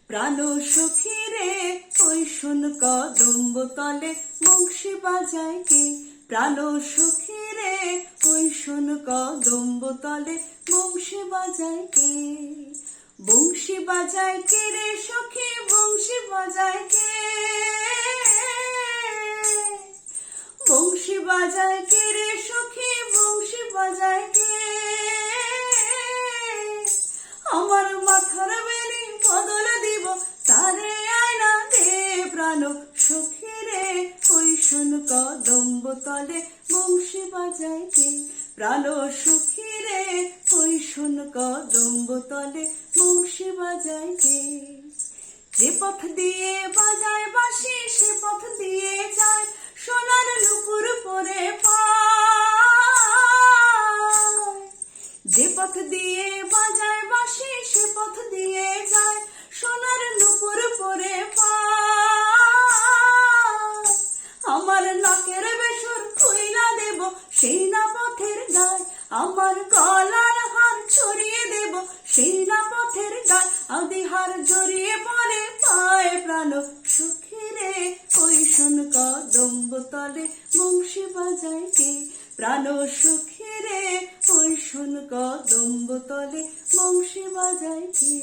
প্রাণ সখী রে ওই শোন কদম্ব তলে বংশী বাজায় কে। প্রাণ সখী রে ওই শোন কদম্ব তলে বংশী বাজায় কে। বংশী বাজায় কে রে সখী, বংশী বাজায় কে। বংশী বাজায় কে রে সখী, বংশী বাজায় কে। আমার মাথার বেনি বদল দিব তারে আয়না দে। প্রাণ সখী রে ওই শোন কদম্ব তলে বংশী বাজায় কে। প্রাণ সখী রে ওই শোন কদম্ব তলে বংশী বাজায় কে। যে পথ দিয়ে বাজায় বাঁশি সে পথ দিয়ে যায় সোনার নুপুর পরে পায়। যে পথ দিয়ে বাজায় বাঁশি সে পথ দিয়ে যায় সোনার নুপুর পরে পায়। আমার নাকের বেসর খুইলা দেব সেই না পথের গায়। আমার গলার হার ছড়িয়ে দেব সেই না পথের গায়। আদি হার জড়িয়ে পরে পায়। প্রাণ সখী রে ওই শোন কদম্ব তলে বংশী বাজায় কে। প্রাণ সখী রে ওই শোন কদম্ব তলে বংশী বাজায় কে।